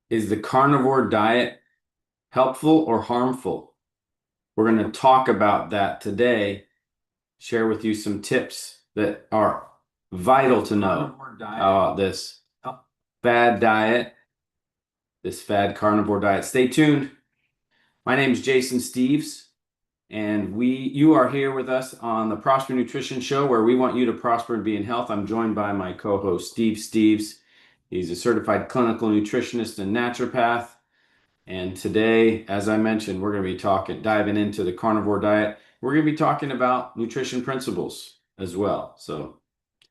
Is the carnivore diet helpful or harmful? We're going to talk about that today, share with you some tips that are vital to know about this fad diet, this fad carnivore diet. Stay tuned. My name is Jason Steves, and you are here with us on the Prosper Nutrition Show, where we want you to prosper and be in health. I'm joined by my co-host, Steve Steves. He's a certified clinical nutritionist and naturopath. And today, as I mentioned, we're going to be diving into the carnivore diet. We're going to be talking about nutrition principles as well. So,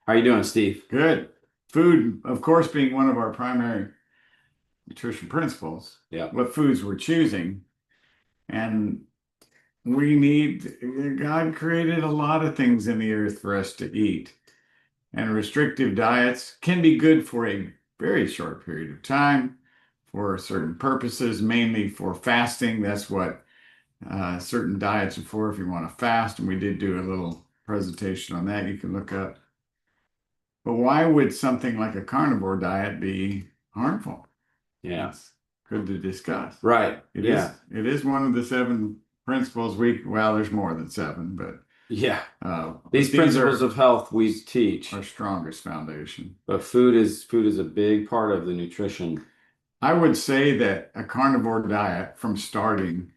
how are you doing, Steve? Good. Food, of course, being one of our primary nutrition principles. Yeah. What foods we're choosing. And God created a lot of things in the earth for us to eat. And restrictive diets can be good for a very short period of time for certain purposes, mainly for fasting. That's what certain diets are for if you want to fast. And we did do a little presentation on that you can look up. But why would something like a carnivore diet be harmful? Yeah. It's good to discuss. Right. It is one of the seven principles well, there's more than seven, but yeah. These principles of health we teach our strongest foundation. But food is a big part of the nutrition. I would say that a carnivore diet from starting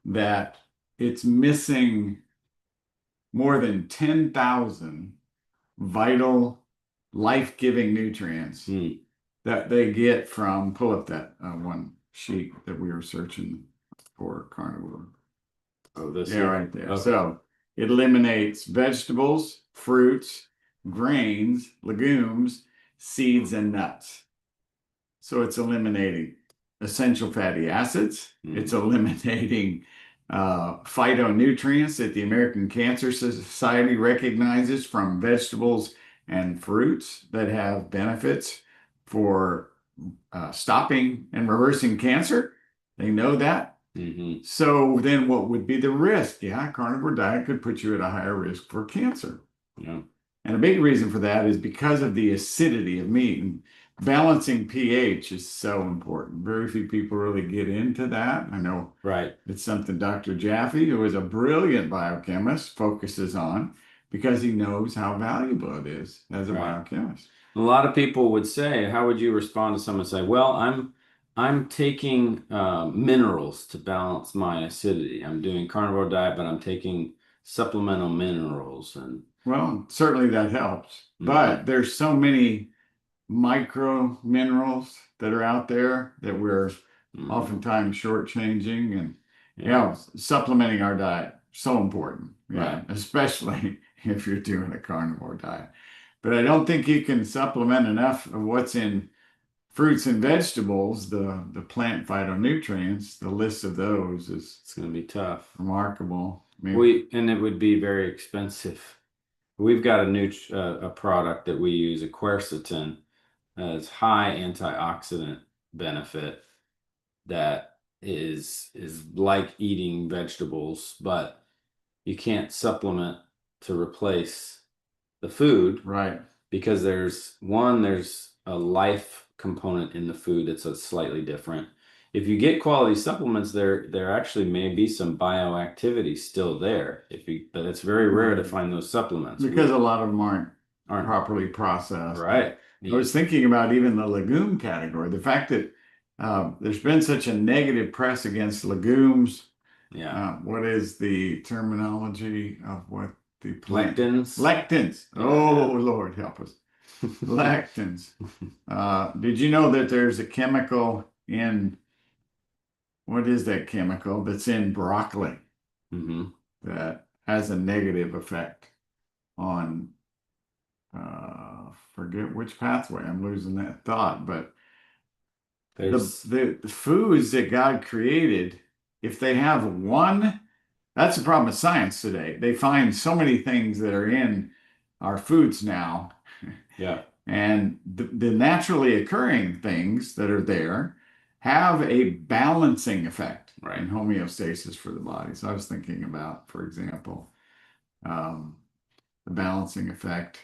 that it's missing more than 10,000 vital life-giving nutrients that they get from, pull up that one sheet that we were searching for carnivore. Oh, this yeah, right there. Okay. So it eliminates vegetables, fruits, grains, legumes, seeds, and nuts. So it's eliminating essential fatty acids. It's eliminating phytonutrients that the American Cancer Society recognizes from vegetables and fruits that have benefits for stopping and reversing cancer. They know that. So then what would be the risk? Yeah, carnivore diet could put you at a higher risk for cancer. Yeah. And a big reason for that is because of the acidity of meat. And balancing pH is so important. Very few people really get into that. I know it's something Dr. Jaffe, who is a brilliant biochemist, focuses on because he knows how valuable it is as a biochemist. A lot of people would say, how would you respond to someone say, well, I'm taking minerals to balance my acidity. I'm doing carnivore diet, but I'm taking supplemental minerals. And well, certainly that helps. But there's so many micro minerals that are out there that we're oftentimes shortchanging, and supplementing our diet so important, especially if you're doing a carnivore diet. But I don't think you can supplement enough of what's in fruits and vegetables, the plant phytonutrients. The list of those it's going to be tough, remarkable. And it would be very expensive. We've got a product that we use, a quercetin, has high antioxidant benefit that is like eating vegetables, but you can't supplement to replace the food, right? Because there's a life component in the food that's slightly different. If you get quality supplements, there actually may be some bioactivity still there. But it's very rare to find those supplements because a lot of them aren't properly processed. Right. I was thinking about even the legume category. The fact that there's been such a negative press against legumes. Yeah. What is the terminology of what the plant? Lectins. Lectins. Oh, Lord, help us. Lectins. Did you know that there's a chemical what is that chemical that's in broccoli that has a negative effect on, forget which pathway, I'm losing that thought, but the foods that God created, if they have one, that's the problem with science today. They find so many things that are in our foods now. Yeah. And the naturally occurring things that are there have a balancing effect and homeostasis for the body. So I was thinking about, for example, the balancing effect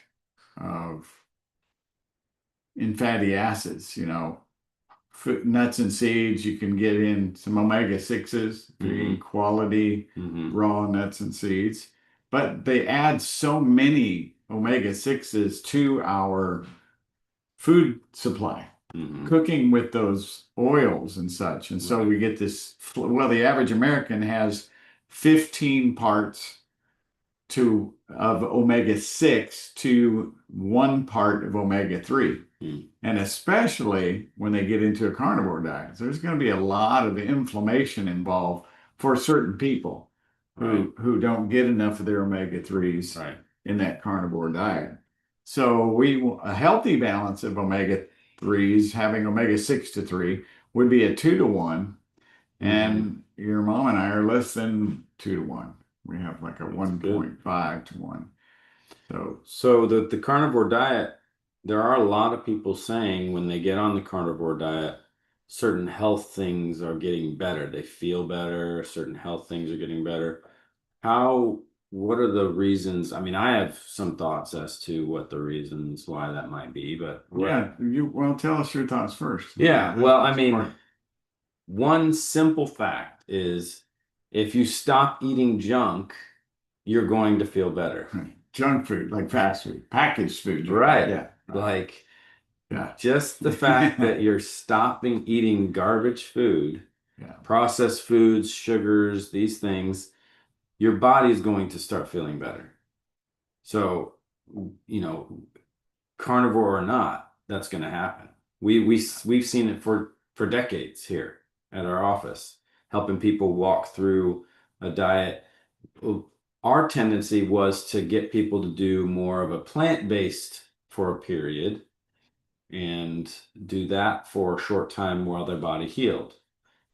in fatty acids, nuts and seeds. You can get in some omega-6s if you're eating quality raw nuts and seeds. But they add so many omega-6s to our food supply, cooking with those oils and such. And so we get this, well, the average American has 15 parts of omega-6 to 1 part of omega-3. And especially when they get into a carnivore diet, there's going to be a lot of inflammation involved for certain people who don't get enough of their omega-3s in that carnivore diet. So a healthy balance of omega-3s, having omega-6 to 3, would be a 2 to 1. And your mom and I are less than 2 to 1. We have like a 1.5 to 1. So the carnivore diet, there are a lot of people saying when they get on the carnivore diet, certain health things are getting better. They feel better, certain health things are getting better. What are the reasons? I mean, I have some thoughts as to what the reasons why that might be, but well, tell us your thoughts first. Yeah, well, I mean, one simple fact is if you stop eating junk, you're going to feel better. Junk food, like fast food, packaged food. Right. Yeah. Like, just the fact that you're stopping eating garbage food, processed foods, sugars, these things, your body is going to start feeling better. So, carnivore or not, that's going to happen. We've seen it for decades here at our office, helping people walk through a diet. Our tendency was to get people to do more of a plant-based for a period and do that for a short time while their body healed.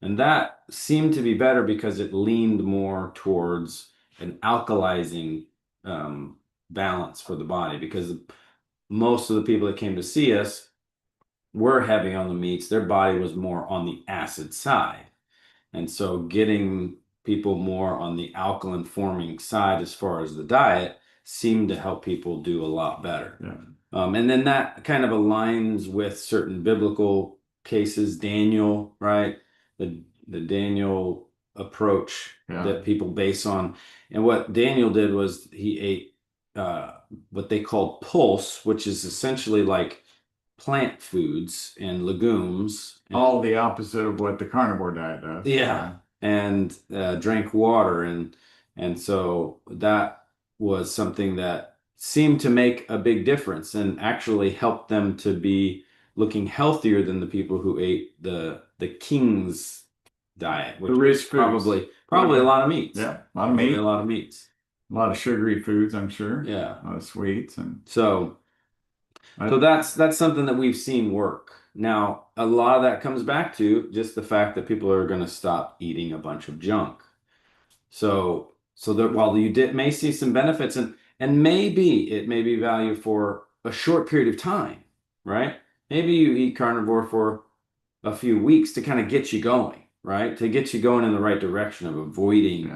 And that seemed to be better because it leaned more towards an alkalizing balance for the body, because most of the people that came to see us were heavy on the meats. Their body was more on the acid side. And so getting people more on the alkaline forming side as far as the diet seemed to help people do a lot better. And then that kind of aligns with certain biblical cases, Daniel, right? The Daniel approach that people base on. And what Daniel did was he ate what they called pulse, which is essentially like plant foods and legumes. All the opposite of what the carnivore diet does. Yeah. And drank water. And so that was something that seemed to make a big difference and actually helped them to be looking healthier than the people who ate the King's diet, which is probably a lot of meats. Yeah, a lot of meat. A lot of meats. A lot of sugary foods, I'm sure. Yeah. A lot of sweets. And so that's something that we've seen work. Now, a lot of that comes back to just the fact that people are going to stop eating a bunch of junk. So that while you may see some benefits, and maybe it may be value for a short period of time, right? Maybe you eat carnivore for a few weeks to kind of get you going, right? To get you going in the right direction of avoiding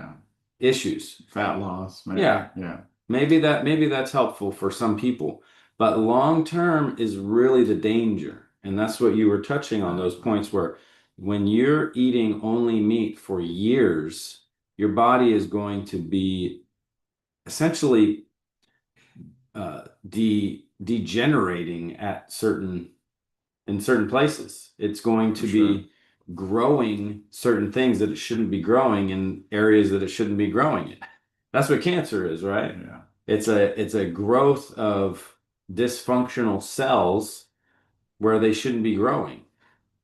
issues. Fat loss. Maybe. Yeah. Maybe that's helpful for some people. But long term is really the danger. And that's what you were touching on, those points where when you're eating only meat for years, your body is going to be essentially degenerating in certain places. It's going to be growing certain things that it shouldn't be growing in areas that it shouldn't be growing in. That's what cancer is, right? Yeah. It's a growth of dysfunctional cells where they shouldn't be growing.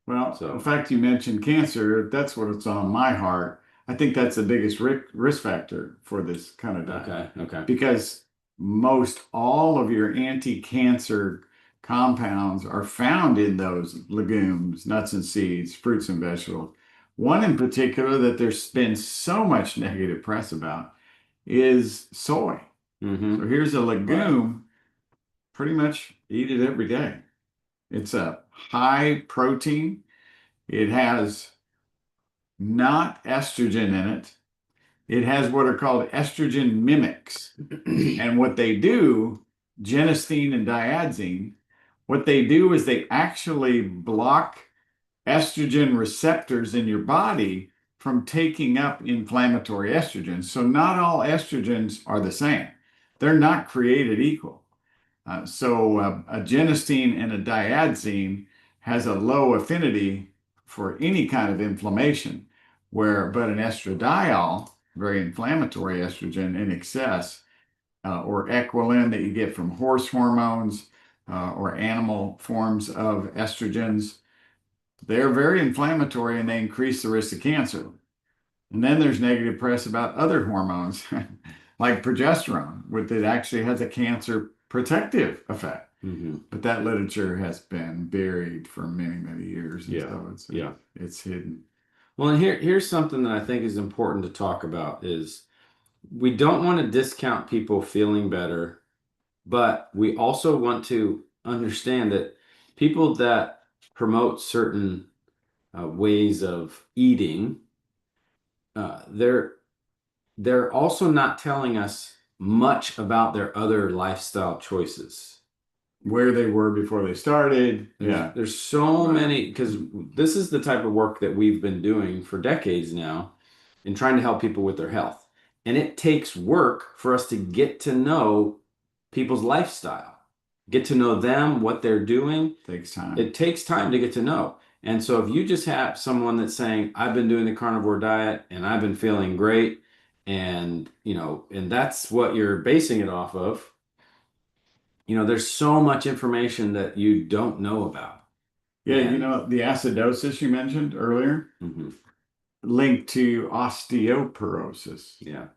Well, in fact, you mentioned cancer. That's what's on my heart. I think that's the biggest risk factor for this kind of diet. Okay. Because most all of your anti-cancer compounds are found in those legumes, nuts and seeds, fruits and vegetables. One in particular that there's been so much negative press about is soy. So here's a legume, pretty much eat it every day. It's a high protein. It has not estrogen in it. It has what are called estrogen mimics. And what they do, genistein and diadzine, what they do is they actually block estrogen receptors in your body from taking up inflammatory estrogens. So not all estrogens are the same. They're not created equal. A genistein and a diadzine has a low affinity for any kind of inflammation, but an estradiol, very inflammatory estrogen in excess, or equilin that you get from horse hormones or animal forms of estrogens, they're very inflammatory and they increase the risk of cancer. And then there's negative press about other hormones like progesterone, which it actually has a cancer protective effect. But that literature has been buried for many, many years. And so it's hidden. Well, and here's something that I think is important to talk about is we don't want to discount people feeling better, but we also want to understand that people that promote certain ways of eating, they're also not telling us much about their other lifestyle choices. Where they were before they started. There's so many, because this is the type of work that we've been doing for decades now in trying to help people with their health. And it takes work for us to get to know people's lifestyle, get to know them, what they're doing. Takes time. It takes time to get to know. And so if you just have someone that's saying, I've been doing the carnivore diet and I've been feeling great, and and that's what you're basing it off of, there's so much information that you don't know about. Yeah, the acidosis you mentioned earlier, linked to osteoporosis. Yeah.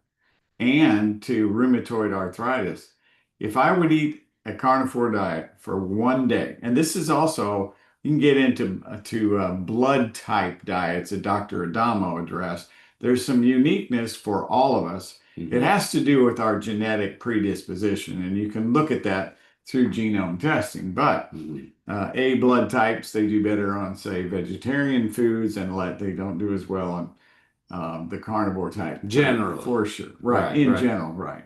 And to rheumatoid arthritis. If I would eat a carnivore diet for one day, and this is also, you can get into blood type diets that Dr. Adamo addressed. There's some uniqueness for all of us. It has to do with our genetic predisposition, and you can look at that through genome testing. But A blood types, they do better on, say, vegetarian foods, and they don't do as well on the carnivore type. Generally. For sure. Right. In general, right.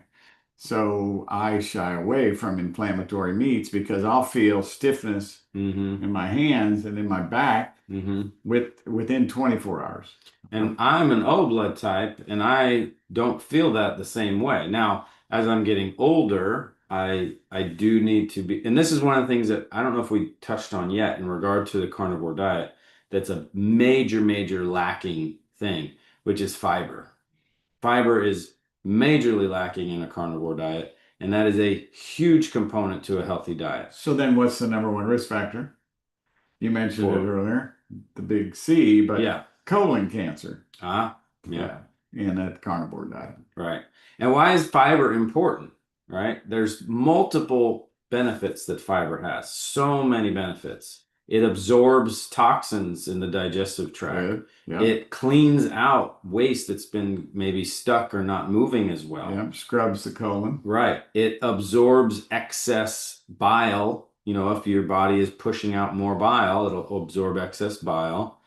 So I shy away from inflammatory meats because I'll feel stiffness in my hands and in my back within 24 hours. And I'm an O blood type, and I don't feel that the same way. Now, as I'm getting older, I do need to be, and this is one of the things that I don't know if we touched on yet in regard to the carnivore diet, that's a major, major lacking thing, which is fiber. Fiber is majorly lacking in a carnivore diet, and that is a huge component to a healthy diet. So then what's the number one risk factor? You mentioned it earlier, the big C, but colon cancer. In a carnivore diet. Right. And why is fiber important? Right? There's multiple benefits that fiber has. So many benefits. It absorbs toxins in the digestive tract. It cleans out waste that's been maybe stuck or not moving as well. Scrubs the colon. Right. It absorbs excess bile. If your body is pushing out more bile, it'll absorb excess bile.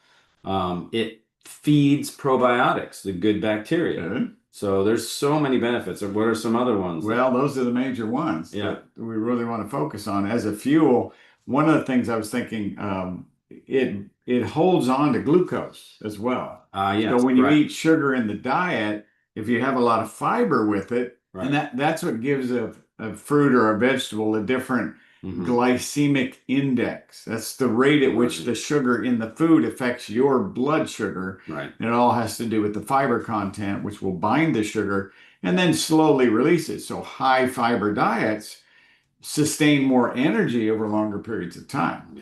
It feeds probiotics, the good bacteria. So there's so many benefits. What are some other ones? Well, those are the major ones that we really want to focus on. As a fuel, one of the things I was thinking, it holds on to glucose as well. So when you eat sugar in the diet, if you have a lot of fiber with it, and that's what gives a fruit or a vegetable a different glycemic index. That's the rate at which the sugar in the food affects your blood sugar. Right. And it all has to do with the fiber content, which will bind the sugar and then slowly release it. So high fiber diets sustain more energy over longer periods of time.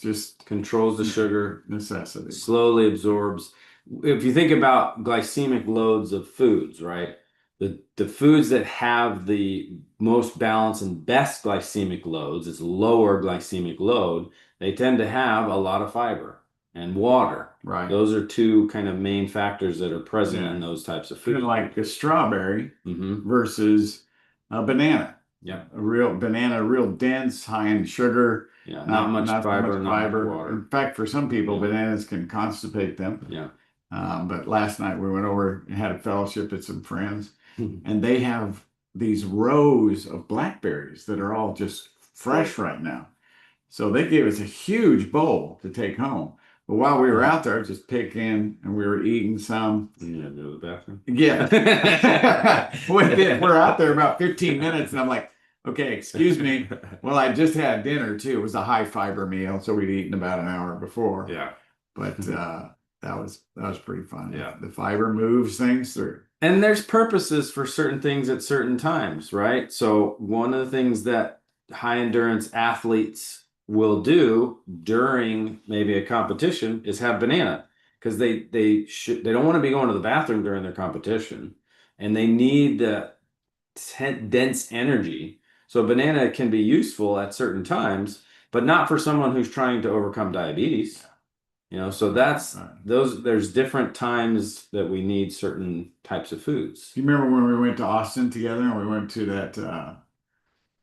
Just controls the sugar necessity. Slowly absorbs. If you think about glycemic loads of foods, right? The foods that have the most balanced and best glycemic loads, it's lower glycemic load, they tend to have a lot of fiber and water. Right. Those are two kind of main factors that are present in those types of foods. Like a strawberry versus a banana. A real banana, real dense, high in sugar. Not much fiber, not much water. In fact, for some people, bananas can constipate them. But last night we went over and had a fellowship with some friends, and they have these rows of blackberries that are all just fresh right now. So they gave us a huge bowl to take home. But while we were out there, just picking and we were eating some. Yeah, go to the bathroom. Yeah. We're out there about 15 minutes, and I'm like, okay, excuse me. Well, I just had dinner too. It was a high fiber meal, so we'd eaten about an hour before. Yeah. But that was pretty fun. Yeah. The fiber moves things through. And there's purposes for certain things at certain times, right? So one of the things that high endurance athletes will do during maybe a competition is have banana because they don't want to be going to the bathroom during their competition and they need the dense energy. So a banana can be useful at certain times, but not for someone who's trying to overcome diabetes. So that's those, there's different times that we need certain types of foods. You remember when we went to Austin together and we went to that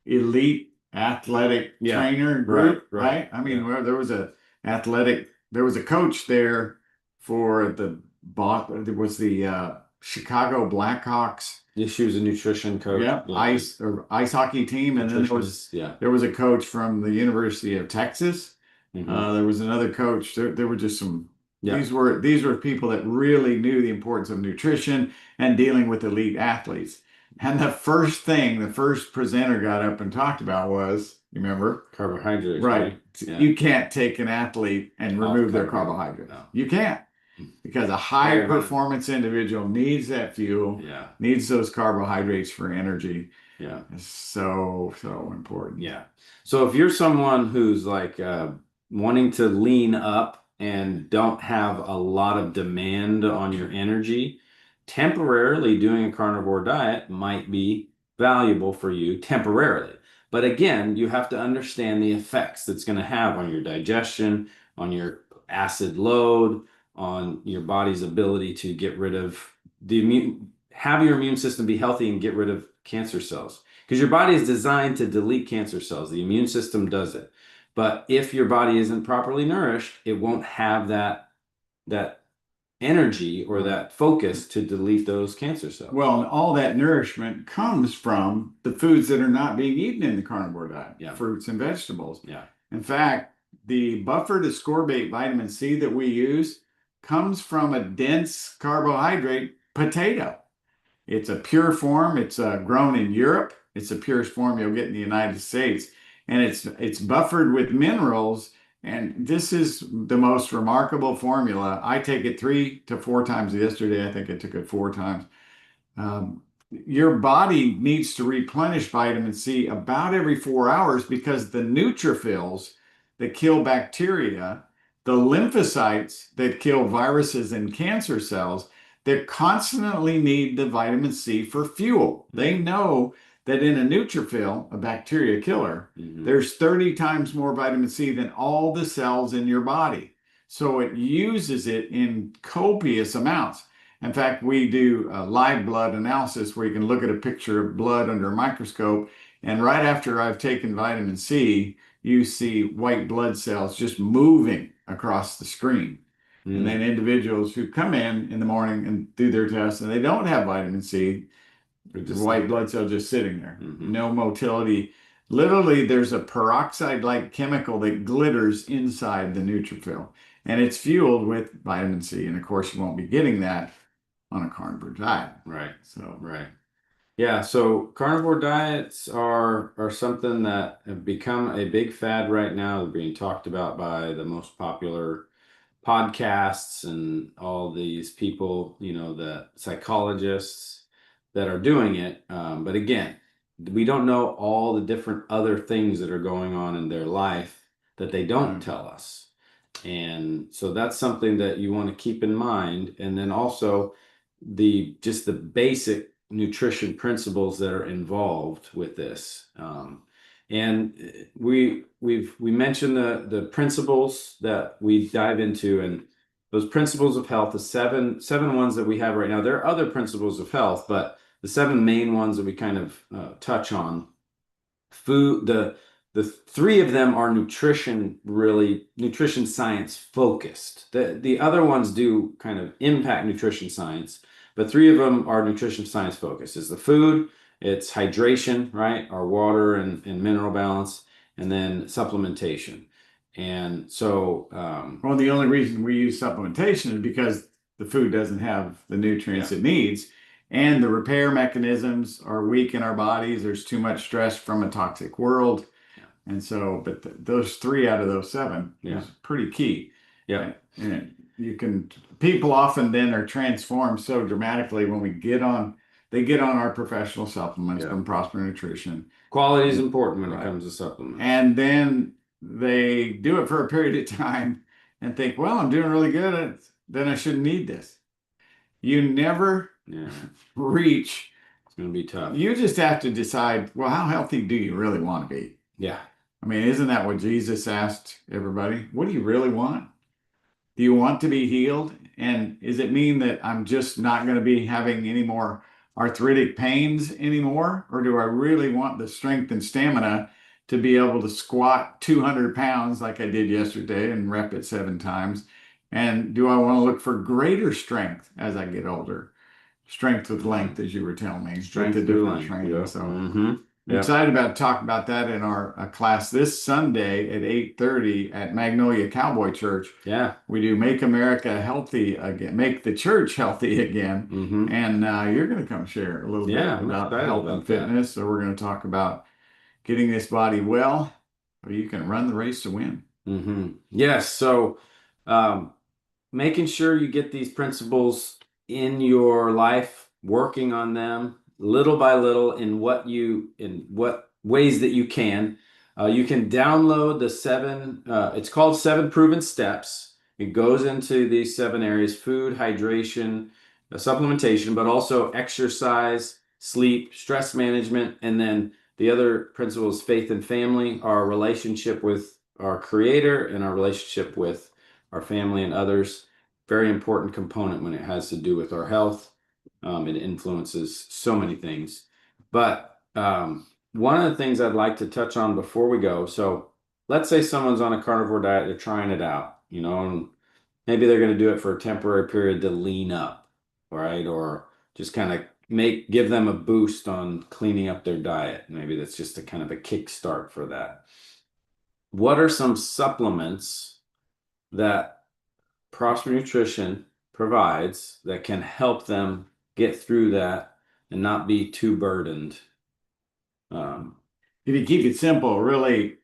elite athletic trainer group, right? I mean, where there was there was a coach there for there was the Chicago Blackhawks. Yeah, she was a nutrition coach. Yeah, ice hockey team, and then there was a coach from the University of Texas. There was another coach. There were just some. Yeah. These were people that really knew the importance of nutrition and dealing with elite athletes. And the first presenter got up and talked about was, you remember? Carbohydrates. Right. Yeah. You can't take an athlete and remove their carbohydrates. No. You can't. Because a high performance individual needs that fuel, needs those carbohydrates for energy. Yeah. It's so important. Yeah. So if you're someone who's like wanting to lean up and don't have a lot of demand on your energy, temporarily doing a carnivore diet might be valuable for you temporarily. But again, you have to understand the effects that's going to have on your digestion, on your acid load, on your body's ability to get rid of have your immune system be healthy and get rid of cancer cells. Because your body is designed to delete cancer cells. The immune system does it. But if your body isn't properly nourished, it won't have that energy or that focus to delete those cancer cells. Well, and all that nourishment comes from the foods that are not being eaten in the carnivore diet, fruits and vegetables. Yeah. In fact, the buffered ascorbate vitamin C that we use comes from a dense carbohydrate potato. It's a pure form. It's grown in Europe. It's the purest form you'll get in the United States. And it's buffered with minerals. And this is the most remarkable formula. I take it 3 to 4 times. Yesterday, I think I took it 4 times. Your body needs to replenish vitamin C about every 4 hours because the neutrophils that kill bacteria, the lymphocytes that kill viruses and cancer cells, they constantly need the vitamin C for fuel. They know that in a neutrophil, a bacteria killer, there's 30 times more vitamin C than all the cells in your body. So it uses it in copious amounts. In fact, we do a live blood analysis where you can look at a picture of blood under a microscope, and right after I've taken vitamin C, you see white blood cells just moving across the screen. And then individuals who come in the morning and do their tests and they don't have vitamin C, the white blood cell just sitting there, no motility. Literally, there's a peroxide-like chemical that glitters inside the neutrophil, and it's fueled with vitamin C. And of course, you won't be getting that on a carnivore diet. Right. Yeah. So carnivore diets are something that have become a big fad right now. They're being talked about by the most popular podcasts and all these people, the psychologists that are doing it. But again, we don't know all the different other things that are going on in their life that they don't tell us. And so that's something that you want to keep in mind. And then also just the basic nutrition principles that are involved with this. And we mentioned the principles that we dive into, and those principles of health, the seven ones that we have right now. There are other principles of health, but the 7 main ones that we kind of touch on. Food, the 3 of them are nutrition science focused. The other ones do kind of impact nutrition science, but 3 of them are nutrition science focused. Is the food, it's hydration, right? Our water and mineral balance. and then supplementation. And so, Well, the only reason we use supplementation is because the food doesn't have the nutrients yeah, it needs, and the repair mechanisms are weak in our bodies. There's too much stress from a toxic world. yeah, And so, but those three out of those seven yeah, is pretty key. yeah, And you can, people often then are transformed so dramatically when they get on our professional supplements yeah. from Prosper Nutrition. Quality is And, important when it right. comes to supplements. And then they do it for a period of time and think, well, I'm doing really good. Then I shouldn't need this. You never Yeah, reach. it's going to be tough. You just have to decide, well, how healthy do you really want to be? Yeah, I mean, isn't that what Jesus asked everybody? What do you really want? Do you want to be healed? And does it mean that I'm just not going to be having any more arthritic pains anymore? Or do I really want the strength and stamina to be able to squat 200 pounds like I did yesterday and rep it 7 times? And do I want to look for greater strength as I get older? Strength with length, as you were telling me, strength with the through different length. training. Yeah. So Mm-hmm. I'm excited about talking about that in our class this Sunday at 8:30 at Magnolia Cowboy Church. Yeah. We do Make America Healthy Again, Make the Church Healthy Again. Mm-hmm. And you're going to come share a little bit Yeah, I'm about excited health about and fitness. So we're going to talk about getting this body well so you can run the race to win. Mm-hmm. Yes. So, um, making sure you get these principles in your life, working on them little by little in what ways that you can. You can download the it's called Seven Proven Steps. It goes into these 7 areas: food, hydration, supplementation, but also exercise, sleep, stress management, and then the other principles: faith and family, our relationship with our creator, and our relationship with our family and others. Very important component when it has to do with our health. It influences so many things. But one of the things I'd like to touch on before we go, so let's say someone's on a carnivore diet, they're trying it out, and maybe they're going to do it for a temporary period to lean up, right? Or just kind of give them a boost on cleaning up their diet. Maybe that's just a kind of a kickstart for that. What are some supplements that Prosper Nutrition provides that can help them get through that and not be too burdened? Um, If you keep it simple, really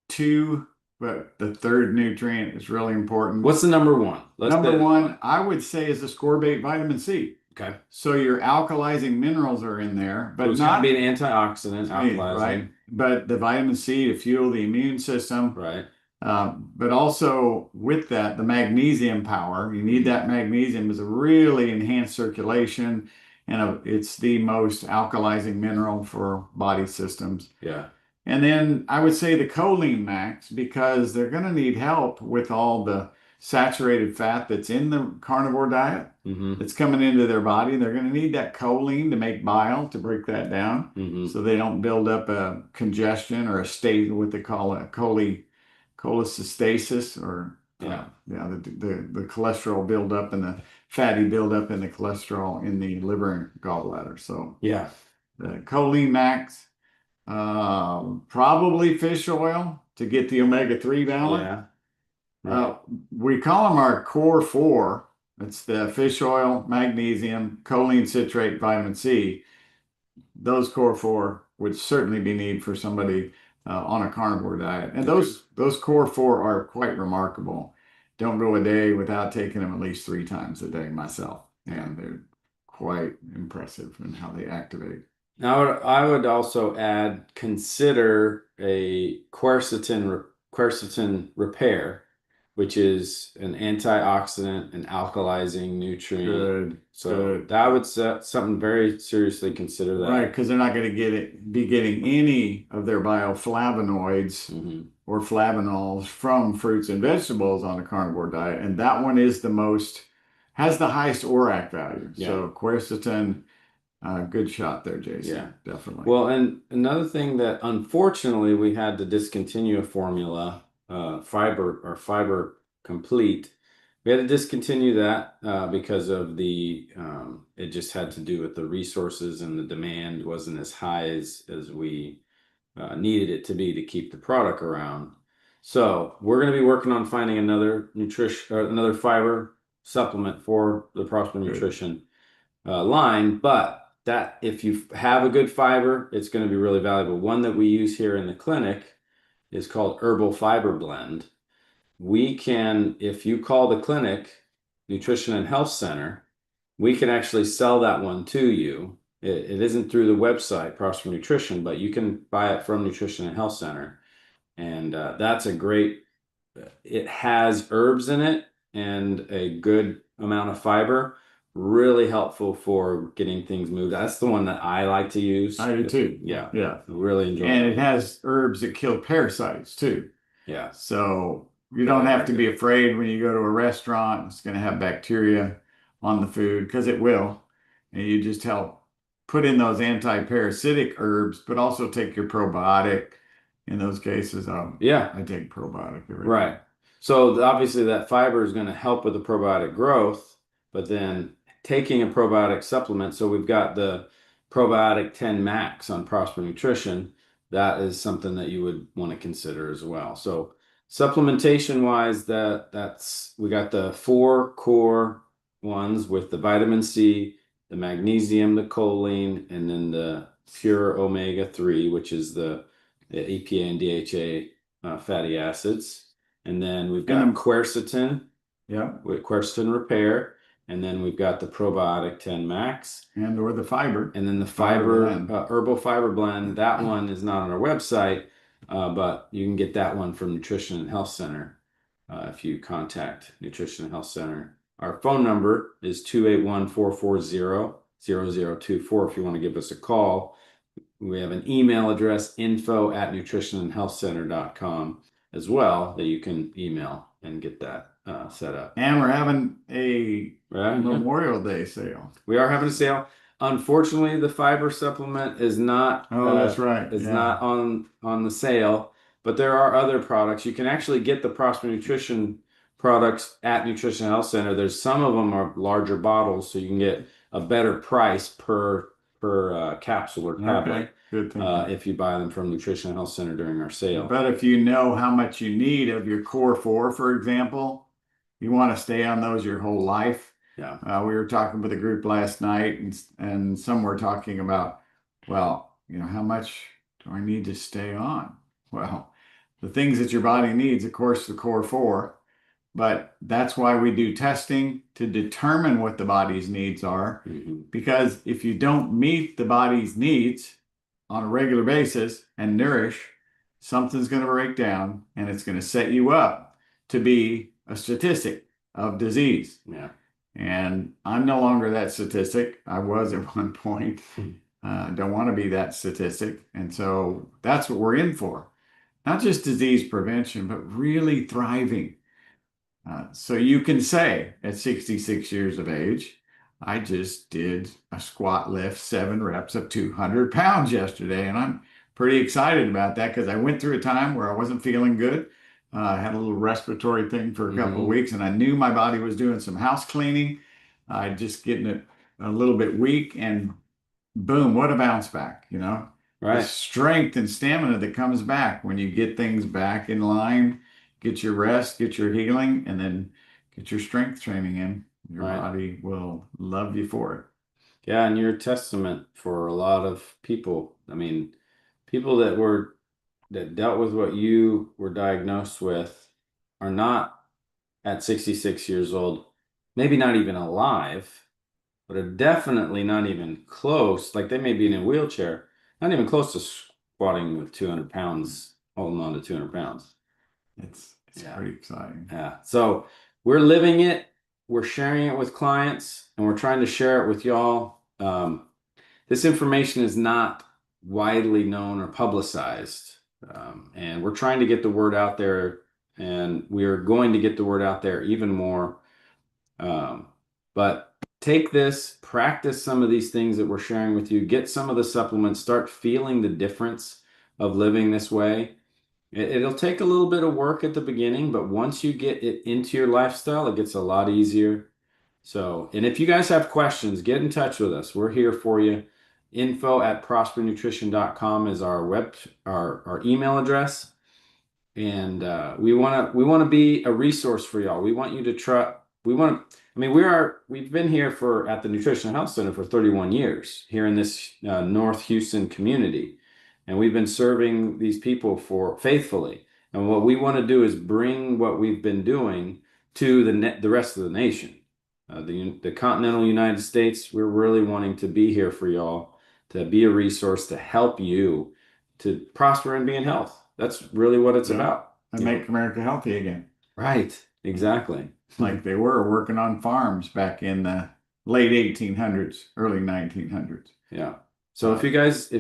two, but the third nutrient is really important. what's the number one? Number one, I would say, is ascorbate vitamin C. Okay. So your alkalizing minerals are in there, but it's not going to be an antioxidant, alkalizing. right. But the vitamin C to fuel the immune system. Right. But also with that, the magnesium power. You need that magnesium is a really enhanced circulation, and it's the most alkalizing mineral for body systems. Yeah. And then I would say the choline max, because they're going to need help with all the saturated fat that's in the carnivore diet that's coming into their body. They're going to need that choline to make bile to break that down so they don't build up a congestion or a state, what they call a cholecystasis, or the cholesterol buildup and the fatty buildup in the cholesterol in the liver and gallbladder. So yeah, the choline max. Probably fish oil to get the omega-3 balance. Yeah. Right. We call them our core four. It's the fish oil, magnesium, choline citrate, vitamin C. Those core four would certainly be needed for somebody on a carnivore diet. And those core four are quite remarkable. Don't go a day without taking them at least 3 times a day myself. And they're quite impressive in how they activate. Now, I would also consider a quercetin repair, which is an antioxidant and alkalizing nutrient. That would something very seriously consider that. Right, because they're not going to be getting any of their bioflavonoids or flavanols from fruits and vegetables on a carnivore diet, and that one has the highest ORAC value. Yeah. So quercetin. Good shot there, Jason. Yeah, definitely. Well, and another thing that unfortunately we had to discontinue a formula, Fiber Complete. We had to discontinue that because of it just had to do with the resources, and the demand wasn't as high as we needed it to be to keep the product around. So we're going to be working on finding another nutrition or another fiber supplement for the Prosper Good. Nutrition line, but that if you have a good fiber, it's going to be really valuable. One that we use here in the clinic is called Herbal Fiber Blend. We can, if you call the clinic, Nutrition and Health Center, we can actually sell that one to you. It isn't through the website, Prosper Nutrition, but you can buy it from Nutrition and Health Center. And that's a great, it has herbs in it and a good amount of fiber. Really helpful for getting things moved. That's the one that I like to use. I do too. Yeah, Yeah. really enjoy And that. it has herbs that kill parasites too. Yeah. So you don't have to be afraid when you go to a restaurant, it's going to have bacteria on the food because it will. And you just help put in those anti-parasitic herbs, but also take your probiotic in those cases. Yeah. I take probiotic every day. Right. So obviously that fiber is going to help with the probiotic growth, but then taking a probiotic supplement. So we've got the probiotic 10 max on Prosper Nutrition. That is something that you would want to consider as well. So supplementation wise, that's we got the 4 core ones with the vitamin C, the magnesium, the choline, and then the pure omega-3, which is the EPA and DHA fatty acids. And then we've got quercetin, Yeah. with quercetin repair. And then we've got the probiotic 10 max. And or the fiber. And then the Fiber fiber, blend. herbal fiber blend. That one is not on our website, but you can get that one from Nutrition and Health Center if you contact Nutrition and Health Center. Our phone number is 281-440-0024 if you want to give us a call. We have an email address, info@nutritionandhealthcenter.com as well, that you can email and get that set up. And we're having a Right? Memorial Day sale. We are having a sale. Unfortunately, the fiber supplement is not that's right. is not on the sale, but there are other products. You can actually get the Prosper Nutrition products at Nutrition Health Center. There's some of them are larger bottles, so you can get a better price per capsule or tablet. Good thing. If you buy them from Nutrition Health Center during our sale. But if you know how much you need of your core 4, for example, you want to stay on those your whole life. Yeah. We were talking with a group last night, and some were talking about, well, how much do I need to stay on? Well, the things that your body needs, of course, the core 4, but that's why we do testing to determine what the body's needs are. Mm-hmm. Because if you don't meet the body's needs on a regular basis and nourish, something's going to break down and it's going to set you up to be a statistic of disease. Yeah. And I'm no longer that statistic. I was at one point. Don't want to be that statistic. And so that's what we're in for. Not just disease prevention, but really thriving. So you can say at 66 years of age, I just did a squat lift, 7 reps of 200 pounds yesterday. And I'm pretty excited about that because I went through a time where I wasn't feeling good. I had a little respiratory thing for a couple of weeks, and I knew my body was doing some house cleaning. Just getting it a little bit weak, and boom, what a bounce back, Right. The strength and stamina that comes back when you get things back in line, get your rest, get your healing, and then get your strength training in. Your body will love you for it. Yeah, and you're a testament for a lot of people. I mean, people that dealt with what you were diagnosed with are not at 66 years old, maybe not even alive, but are definitely not even close. Like they may be in a wheelchair, not even close to squatting with 200 pounds, holding on to 200 pounds. It's pretty exciting. Yeah. So we're living it, we're sharing it with clients, and we're trying to share it with y'all. This information is not widely known or publicized. And we're trying to get the word out there, and we are going to get the word out there even more. But take this, practice some of these things that we're sharing with you, get some of the supplements, start feeling the difference of living this way. It'll take a little bit of work at the beginning, but once you get it into your lifestyle, it gets a lot easier. So, and if you guys have questions, get in touch with us. We're here for you. info@prospernutrition.com is our email address. And we want to be a resource for y'all. We want you to try. We've been here at the Nutrition Health Center for 31 years here in this North Houston community, and we've been serving these people for faithfully. And what we want to do is bring what we've been doing to the rest of the nation, the continental United States. We're really wanting to be here for y'all, to be a resource to help you to prosper and be in health. That's really what it's about. And make America healthy again. Right, exactly. Like they were working on farms back in the late 1800s, early 1900s. Yeah. So if you guys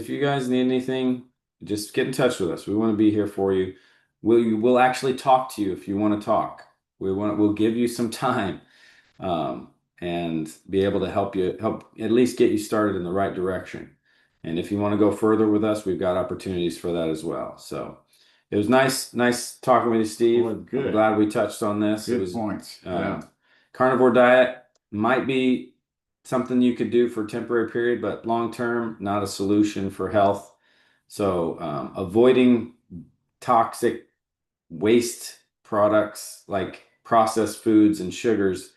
need anything, just get in touch with us. We want to be here for you. We'll actually talk to you if you want to talk. We'll give you some time, and be able to help at least get you started in the right direction. And if you want to go further with us, we've got opportunities for that as well. So it was nice talking with you, Steve. Well, good. I'm glad we touched on this. Good points. Yeah. Carnivore diet might be something you could do for a temporary period, but long term, not a solution for health. So avoiding toxic waste products like processed foods and sugars,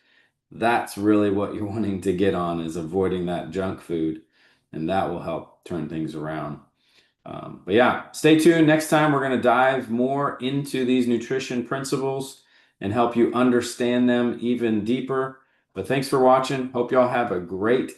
that's really what you're wanting to get on, is avoiding that junk food, and that will help turn things around. But yeah, stay tuned. Next time, we're going to dive more into these nutrition principles and help you understand them even deeper. But thanks for watching. Hope y'all have a great